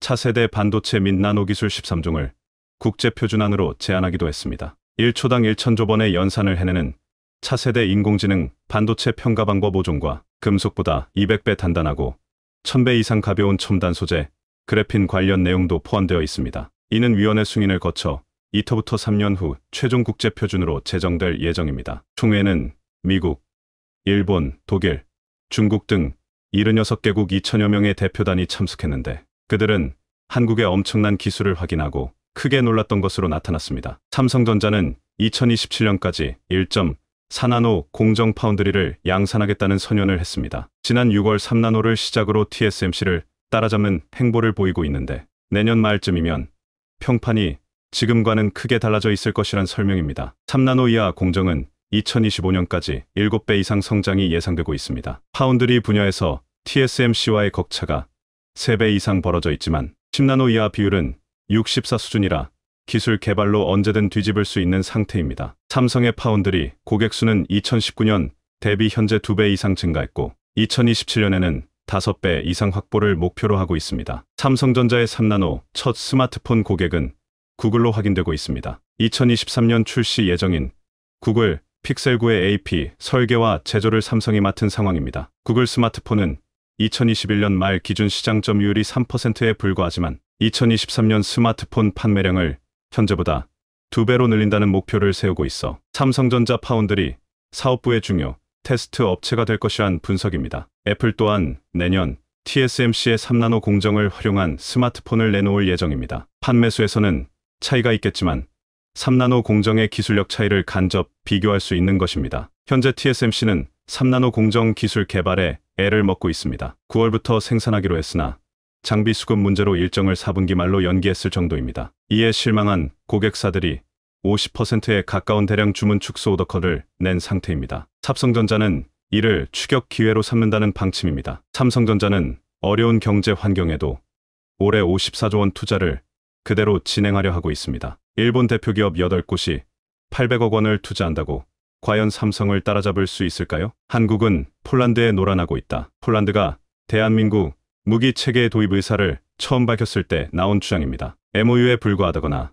차세대 반도체 및 나노기술 13종을 국제표준안으로 제안하기도 했습니다. 1초당 1천조 원의 연산을 해내는 차세대 인공지능 반도체 평가 방법 5종과 금속보다 200배 단단하고 1000배 이상 가벼운 첨단 소재, 그래핀 관련 내용도 포함되어 있습니다. 이는 위원회 승인을 거쳐 2터부터 3년 후 최종 국제표준으로 제정될 예정입니다. 총회는 미국, 일본, 독일, 중국 등 76개국 2천여 명의 대표단이 참석했는데 그들은 한국의 엄청난 기술을 확인하고 크게 놀랐던 것으로 나타났습니다. 삼성전자는 2027년까지 1.4나노 공정 파운드리를 양산하겠다는 선언을 했습니다. 지난 6월 3나노를 시작으로 TSMC를 따라잡는 행보를 보이고 있는데 내년 말쯤이면 평판이 지금과는 크게 달라져 있을 것이란 설명입니다. 3나노 이하 공정은 2025년까지 7배 이상 성장이 예상되고 있습니다. 파운드리 분야에서 TSMC와의 격차가 3배 이상 벌어져 있지만 10나노 이하 비율은 64 수준이라 기술 개발로 언제든 뒤집을 수 있는 상태입니다. 삼성의 파운드리 고객 수는 2019년 대비 현재 2배 이상 증가했고 2027년에는 5배 이상 확보를 목표로 하고 있습니다. 삼성전자의 3나노 첫 스마트폰 고객은 구글로 확인되고 있습니다. 2023년 출시 예정인 구글 픽셀 9의 AP 설계와 제조를 삼성이 맡은 상황입니다. 구글 스마트폰은 2021년 말 기준 시장 점유율이 3%에 불과하지만 2023년 스마트폰 판매량을 현재보다 2배로 늘린다는 목표를 세우고 있어 삼성전자 파운드리 사업부의 중요 테스트 업체가 될 것이란 분석입니다. 애플 또한 내년 TSMC의 3나노 공정을 활용한 스마트폰을 내놓을 예정입니다. 판매수에서는 차이가 있겠지만 3나노 공정의 기술력 차이를 간접 비교할 수 있는 것입니다. 현재 TSMC는 3나노 공정 기술 개발에 애를 먹고 있습니다. 9월부터 생산하기로 했으나 장비 수급 문제로 일정을 4분기 말로 연기했을 정도입니다. 이에 실망한 고객사들이 50%에 가까운 대량 주문 축소 오더커를 낸 상태입니다. 삼성전자는 이를 추격 기회로 삼는다는 방침입니다. 삼성전자는 어려운 경제 환경에도 올해 54조 원 투자를 그대로 진행하려 하고 있습니다. 일본 대표기업 8곳이 800억 원을 투자한다고 과연 삼성을 따라잡을 수 있을까요? 한국은 폴란드에 놀아나고 있다. 폴란드가 대한민국 무기 체계 도입 의사를 처음 밝혔을 때 나온 주장입니다. MOU에 불과하다거나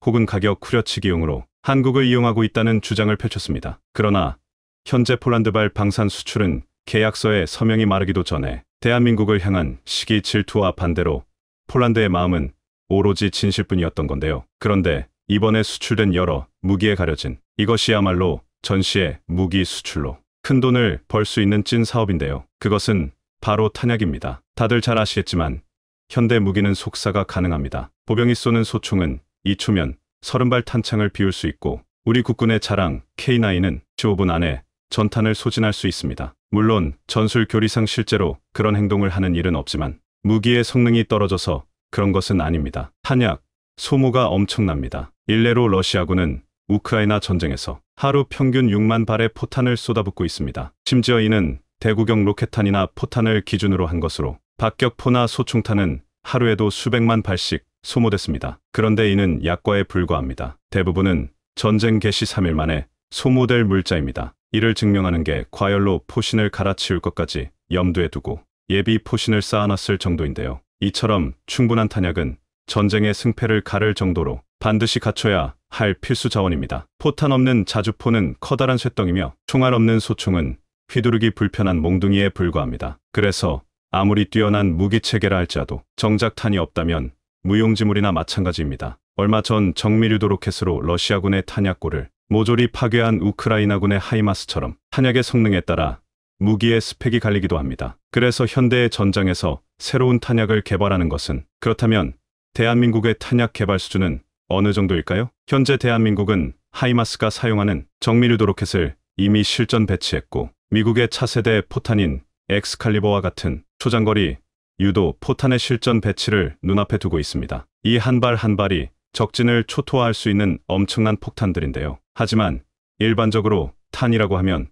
혹은 가격 후려치기용으로 한국을 이용하고 있다는 주장을 펼쳤습니다. 그러나 현재 폴란드발 방산 수출은 계약서에 서명이 마르기도 전에 대한민국을 향한 시기 질투와 반대로 폴란드의 마음은 오로지 진실뿐이었던 건데요. 그런데 이번에 수출된 여러 무기에 가려진 이것이야말로 전시의 무기 수출로 큰 돈을 벌 수 있는 찐 사업인데요. 그것은 바로 탄약입니다. 다들 잘 아시겠지만 현대 무기는 속사가 가능합니다. 보병이 쏘는 소총은 2초면 30발 탄창을 비울 수 있고 우리 국군의 자랑 K9은 15분 안에 전탄을 소진할 수 있습니다. 물론 전술 교리상 실제로 그런 행동을 하는 일은 없지만 무기의 성능이 떨어져서 그런 것은 아닙니다. 탄약, 소모가 엄청납니다. 일례로 러시아군은 우크라이나 전쟁에서 하루 평균 6만 발의 포탄을 쏟아붓고 있습니다. 심지어 이는 대구경 로켓탄이나 포탄을 기준으로 한 것으로 박격포나 소총탄은 하루에도 수백만 발씩 소모됐습니다. 그런데 이는 약과에 불과합니다. 대부분은 전쟁 개시 3일 만에 소모될 물자입니다. 이를 증명하는 게 과열로 포신을 갈아치울 것까지 염두에 두고 예비 포신을 쌓아놨을 정도인데요. 이처럼 충분한 탄약은 전쟁의 승패를 가를 정도로 반드시 갖춰야 할 필수 자원입니다. 포탄 없는 자주포는 커다란 쇳덩이며 총알 없는 소총은 휘두르기 불편한 몽둥이에 불과합니다. 그래서 아무리 뛰어난 무기체계라 할지라도 정작 탄이 없다면 무용지물이나 마찬가지입니다. 얼마 전 정밀유도 로켓으로 러시아군의 탄약고를 모조리 파괴한 우크라이나군의 하이마스처럼 탄약의 성능에 따라 무기의 스펙이 갈리기도 합니다. 그래서 현대의 전장에서 새로운 탄약을 개발하는 것은, 그렇다면 대한민국의 탄약 개발 수준은 어느 정도일까요? 현재 대한민국은 하이마스가 사용하는 정밀유도 로켓을 이미 실전 배치했고, 미국의 차세대 포탄인 엑스칼리버와 같은 초장거리 유도 포탄의 실전 배치를 눈앞에 두고 있습니다. 이 한 발 한 발이 적진을 초토화할 수 있는 엄청난 폭탄들인데요. 하지만 일반적으로 탄이라고 하면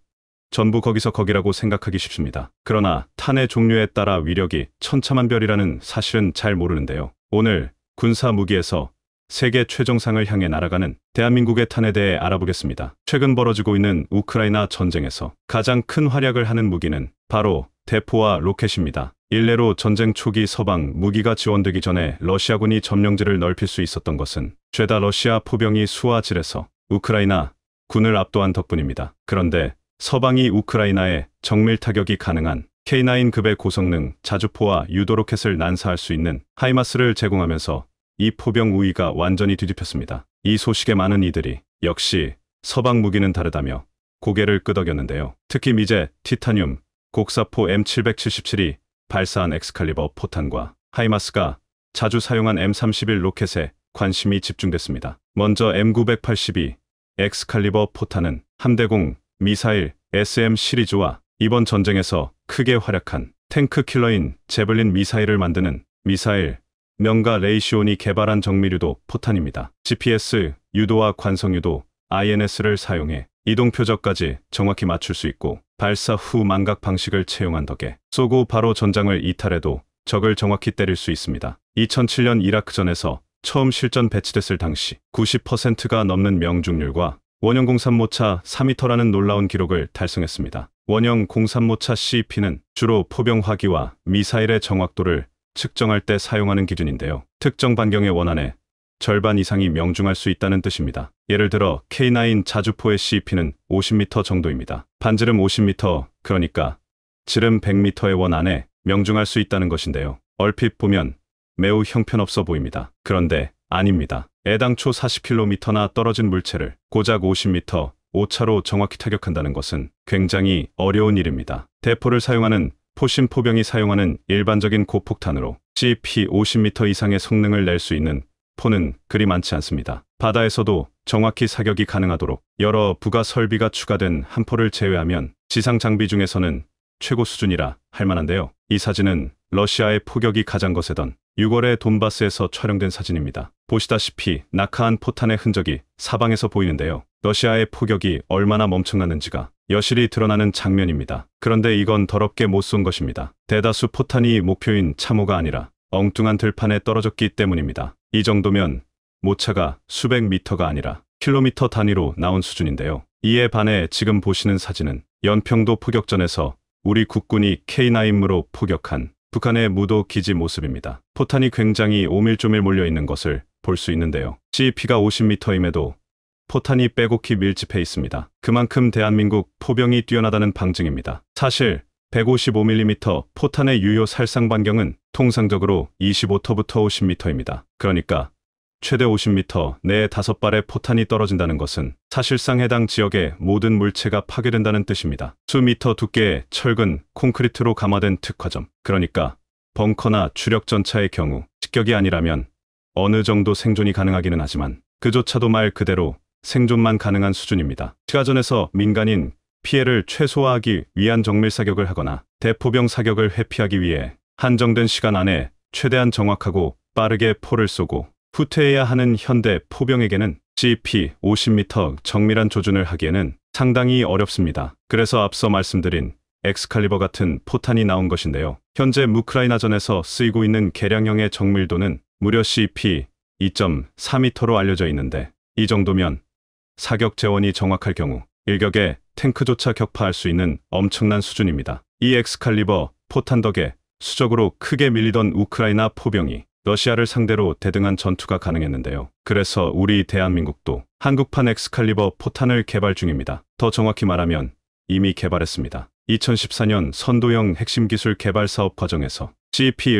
전부 거기서 거기라고 생각하기 쉽습니다. 그러나 탄의 종류에 따라 위력이 천차만별이라는 사실은 잘 모르는데요. 오늘 군사 무기에서 세계 최정상을 향해 날아가는 대한민국의 탄에 대해 알아보겠습니다. 최근 벌어지고 있는 우크라이나 전쟁에서 가장 큰 활약을 하는 무기는 바로 대포와 로켓입니다. 일례로 전쟁 초기 서방 무기가 지원되기 전에 러시아군이 점령지를 넓힐 수 있었던 것은 죄다 러시아 포병이 수와 질에서 우크라이나 군을 압도한 덕분입니다. 그런데 서방이 우크라이나에 정밀 타격이 가능한 K9급의 고성능 자주포와 유도 로켓을 난사할 수 있는 하이마스를 제공하면서 이 포병 우위가 완전히 뒤집혔습니다. 이 소식에 많은 이들이 역시 서방 무기는 다르다며 고개를 끄덕였는데요. 특히 미제, 티타늄, 곡사포 M777이 발사한 엑스칼리버 포탄과 하이마스가 자주 사용한 M31 로켓에 관심이 집중됐습니다. 먼저 M982 엑스칼리버 포탄은 함대공 미사일 SM 시리즈와 이번 전쟁에서 크게 활약한 탱크 킬러인 제블린 미사일을 만드는 미사일 명가 레이시온이 개발한 정밀유도 포탄입니다. GPS, 유도와 관성유도, INS를 사용해 이동 표적까지 정확히 맞출 수 있고, 발사 후 망각 방식을 채용한 덕에 쏘고 바로 전장을 이탈해도 적을 정확히 때릴 수 있습니다. 2007년 이라크전에서 처음 실전 배치됐을 당시 90%가 넘는 명중률과 원형 03모차 4m라는 놀라운 기록을 달성했습니다. 원형 03모차 CEP는 주로 포병 화기와 미사일의 정확도를 측정할 때 사용하는 기준인데요. 특정 반경의 원안에 절반 이상이 명중할 수 있다는 뜻입니다. 예를 들어 K9 자주포의 CEP는 50m 정도입니다. 반지름 50m, 그러니까 지름 100m의 원 안에 명중할 수 있다는 것인데요. 얼핏 보면 매우 형편없어 보입니다. 그런데 아닙니다. 애당초 40km나 떨어진 물체를 고작 50m 오차로 정확히 타격한다는 것은 굉장히 어려운 일입니다. 대포를 사용하는 포신 포병이 사용하는 일반적인 고폭탄으로 CP 50m 이상의 성능을 낼 수 있는 포는 그리 많지 않습니다. 바다에서도 정확히 사격이 가능하도록 여러 부가 설비가 추가된 한 포를 제외하면 지상 장비 중에서는 최고 수준이라 할 만한데요. 이 사진은 러시아의 포격이 가장 거세던 6월의 돈바스에서 촬영된 사진입니다. 보시다시피 낙하한 포탄의 흔적이 사방에서 보이는데요. 러시아의 포격이 얼마나 멈청났는지가 여실히 드러나는 장면입니다. 그런데 이건 더럽게 못 쏜 것입니다. 대다수 포탄이 목표인 참호가 아니라 엉뚱한 들판에 떨어졌기 때문입니다. 이 정도면 모차가 수백 미터가 아니라 킬로미터 단위로 나온 수준인데요. 이에 반해 지금 보시는 사진은 연평도 포격전에서 우리 국군이 K9으로 포격한 북한의 무도 기지 모습입니다. 포탄이 굉장히 오밀조밀 몰려있는 것을 볼 수 있는데요. CEP가 50m임에도 포탄이 빼곡히 밀집해 있습니다. 그만큼 대한민국 포병이 뛰어나다는 방증입니다. 사실 155mm 포탄의 유효 살상 반경은 통상적으로 25터부터 50m입니다. 그러니까 최대 50m 내에 5발의 포탄이 떨어진다는 것은 사실상 해당 지역의 모든 물체가 파괴된다는 뜻입니다. 수미터 두께의 철근, 콘크리트로 감화된 특화점, 그러니까 벙커나 주력 전차의 경우 직격이 아니라면 어느 정도 생존이 가능하기는 하지만 그조차도 말 그대로 생존만 가능한 수준입니다. 시가전에서 민간인 피해를 최소화하기 위한 정밀 사격을 하거나 대포병 사격을 회피하기 위해 한정된 시간 안에 최대한 정확하고 빠르게 포를 쏘고 후퇴해야 하는 현대 포병에게는 CP 50m 정밀한 조준을 하기에는 상당히 어렵습니다. 그래서 앞서 말씀드린 엑스칼리버 같은 포탄이 나온 것인데요. 현재 우크라이나전에서 쓰이고 있는 개량형의 정밀도는 무려 CP 2.4m로 알려져 있는데, 이 정도면 사격 재원이 정확할 경우 일격에 탱크조차 격파할 수 있는 엄청난 수준입니다. 이 엑스칼리버 포탄 덕에 수적으로 크게 밀리던 우크라이나 포병이 러시아를 상대로 대등한 전투가 가능했는데요. 그래서 우리 대한민국도 한국판 엑스칼리버 포탄을 개발 중입니다. 더 정확히 말하면 이미 개발했습니다. 2014년 선도형 핵심 기술 개발 사업 과정에서 CP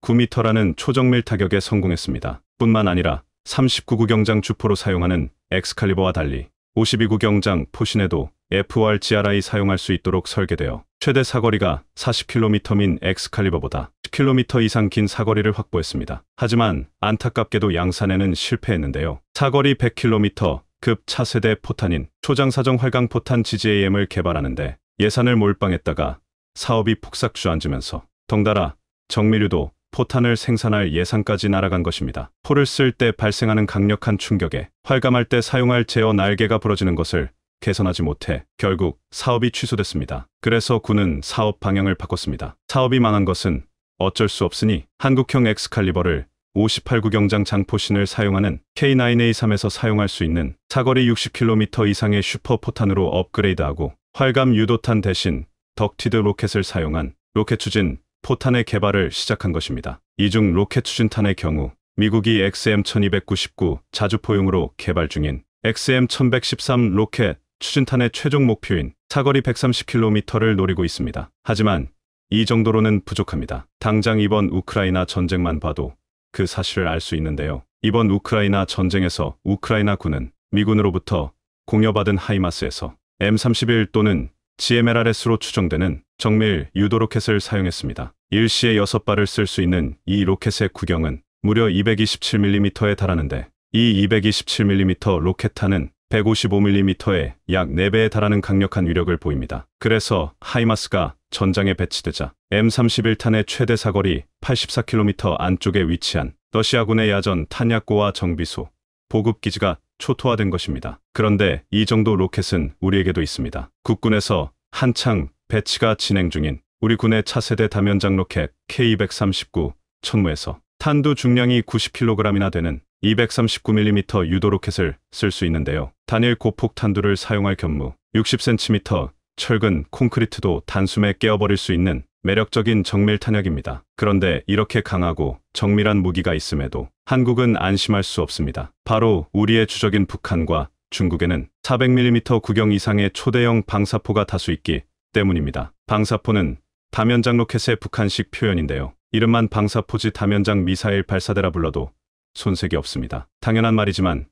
1.9m라는 초정밀 타격에 성공했습니다. 뿐만 아니라 39구 경장 주포로 사용하는 엑스칼리버와 달리 52구경장 포신에도 FORGRI 사용할 수 있도록 설계되어 최대 사거리가 40km인 엑스칼리버보다 10km 이상 긴 사거리를 확보했습니다. 하지만 안타깝게도 양산에는 실패했는데요. 사거리 100km 급 차세대 포탄인 초장사정 활강포탄 GJM을 개발하는데 예산을 몰빵했다가 사업이 폭삭 주저앉으면서 덩달아 정밀유도 포탄을 생산할 예산까지 날아간 것입니다. 포를 쓸 때 발생하는 강력한 충격에 활감할 때 사용할 제어 날개가 부러지는 것을 개선하지 못해 결국 사업이 취소됐습니다. 그래서 군은 사업 방향을 바꿨습니다. 사업이 망한 것은 어쩔 수 없으니 한국형 엑스칼리버를 58구경장 장포신을 사용하는 K9A3에서 사용할 수 있는 사거리 60km 이상의 슈퍼포탄으로 업그레이드하고 활감 유도탄 대신 덕티드 로켓을 사용한 로켓 추진 포탄의 개발을 시작한 것입니다. 이중 로켓 추진탄의 경우 미국이 XM1299 자주포용으로 개발 중인 XM1113 로켓 추진탄의 최종 목표인 사거리 130km를 노리고 있습니다. 하지만 이 정도로는 부족합니다. 당장 이번 우크라이나 전쟁만 봐도 그 사실을 알 수 있는데요. 이번 우크라이나 전쟁에서 우크라이나 군은 미군으로부터 공여받은 하이마스에서 M31 또는 GMLRS로 추정되는 정밀 유도 로켓을 사용했습니다. 일시에 6발을 쓸 수 있는 이 로켓의 구경은 무려 227mm에 달하는데 이 227mm 로켓탄은 155mm의 약 4배에 달하는 강력한 위력을 보입니다. 그래서 하이마스가 전장에 배치되자 M31탄의 최대 사거리 84km 안쪽에 위치한 러시아군의 야전 탄약고와 정비소, 보급기지가 초토화된 것입니다. 그런데 이 정도 로켓은 우리에게도 있습니다. 국군에서 한창 배치가 진행 중인 우리 군의 차세대 다면장 로켓 K239 천무에서 탄두 중량이 90kg이나 되는 239mm 유도 로켓을 쓸 수 있는데요. 단일 고폭 탄두를 사용할 경우 60cm 철근 콘크리트도 단숨에 깨어버릴 수 있는 매력적인 정밀 탄약입니다. 그런데 이렇게 강하고 정밀한 무기가 있음에도 한국은 안심할 수 없습니다. 바로 우리의 주적인 북한과 중국에는 400mm 구경 이상의 초대형 방사포가 다수 있기 때문입니다. 방사포는 다면장 로켓의 북한식 표현인데요. 이름만 방사포지 다면장 미사일 발사대라 불러도 손색이 없습니다. 당연한 말이지만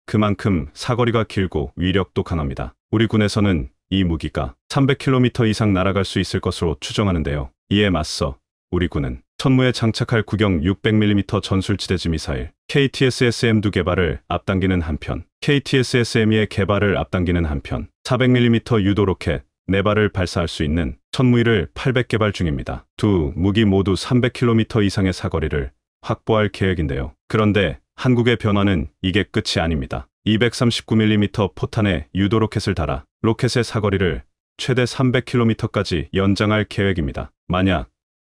그만큼 사거리가 길고 위력도 강합니다. 우리 군에서는 이 무기가 300km 이상 날아갈 수 있을 것으로 추정하는데요. 이에 맞서 우리 군은 천무에 장착할 구경 600mm 전술지대지 미사일 KTSSM2 개발을 앞당기는 한편 KTSSM2의 개발을 앞당기는 한편 400mm 유도 로켓 4발을 발사할 수 있는 천무위를 800개발 중입니다. 두 무기 모두 300km 이상의 사거리를 확보할 계획인데요. 그런데 한국의 변화는 이게 끝이 아닙니다. 239mm 포탄에 유도 로켓을 달아 로켓의 사거리를 최대 300km까지 연장할 계획입니다. 만약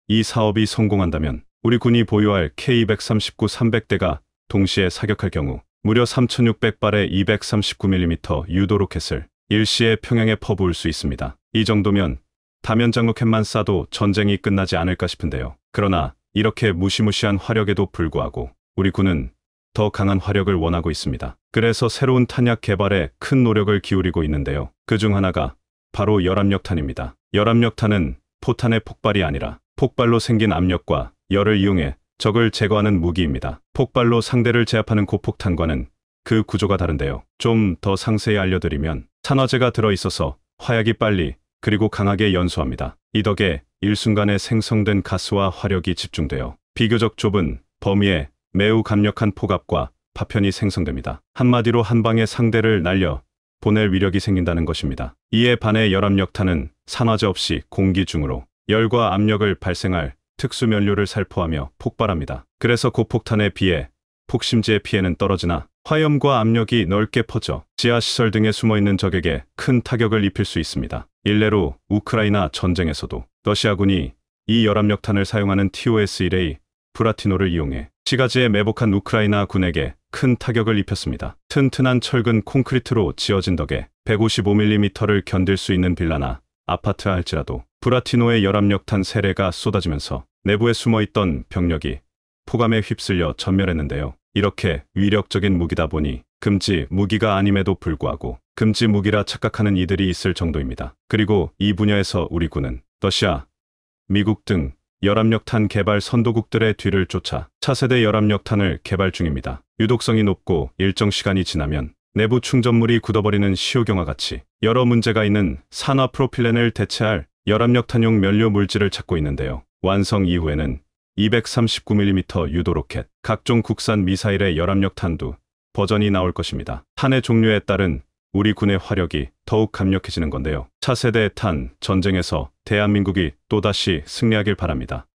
이 사업이 성공한다면 우리 군이 보유할 K239 300대가 동시에 사격할 경우 무려 3600발의 239mm 유도 로켓을 일시에 평양에 퍼부을 수 있습니다. 이 정도면 다면장 로켓만 쏴도 전쟁이 끝나지 않을까 싶은데요. 그러나 이렇게 무시무시한 화력에도 불구하고 우리 군은 더 강한 화력을 원하고 있습니다. 그래서 새로운 탄약 개발에 큰 노력을 기울이고 있는데요. 그중 하나가 바로 열압력탄입니다. 열압력탄은 포탄의 폭발이 아니라 폭발로 생긴 압력과 열을 이용해 적을 제거하는 무기입니다. 폭발로 상대를 제압하는 고폭탄과는 그 구조가 다른데요. 좀 더 상세히 알려드리면 산화제가 들어있어서 화약이 빨리 그리고 강하게 연소합니다. 이 덕에 일순간에 생성된 가스와 화력이 집중되어 비교적 좁은 범위에 매우 강력한 폭압과 파편이 생성됩니다. 한마디로 한 방에 상대를 날려 보낼 위력이 생긴다는 것입니다. 이에 반해 열압력탄은 산화제 없이 공기 중으로 열과 압력을 발생할 특수 면류를 살포하며 폭발합니다. 그래서 고폭탄에 비해 폭심지의 피해는 떨어지나 화염과 압력이 넓게 퍼져 지하시설 등에 숨어있는 적에게 큰 타격을 입힐 수 있습니다. 일례로 우크라이나 전쟁에서도 러시아군이 이 열압력탄을 사용하는 TOS-1A 브라티노를 이용해 시가지에 매복한 우크라이나 군에게 큰 타격을 입혔습니다. 튼튼한 철근 콘크리트로 지어진 덕에 155mm를 견딜 수 있는 빌라나 아파트라 할지라도 브라티노의 열압력탄 세례가 쏟아지면서 내부에 숨어있던 병력이 폭감에 휩쓸려 전멸했는데요. 이렇게 위력적인 무기다 보니 금지 무기가 아님에도 불구하고 금지 무기라 착각하는 이들이 있을 정도입니다. 그리고 이 분야에서 우리 군은 러시아, 미국 등 열압력탄 개발 선도국들의 뒤를 쫓아 차세대 열압력탄을 개발 중입니다. 유독성이 높고 일정 시간이 지나면 내부 충전물이 굳어버리는 시효경화 같이 여러 문제가 있는 산화 프로필렌을 대체할 열압력탄용 연료 물질을 찾고 있는데요. 완성 이후에는 239mm 유도 로켓, 각종 국산 미사일의 열압력탄두 버전이 나올 것입니다. 탄의 종류에 따른 우리 군의 화력이 더욱 강력해지는 건데요. 차세대 탄 전쟁에서 대한민국이 또다시 승리하길 바랍니다.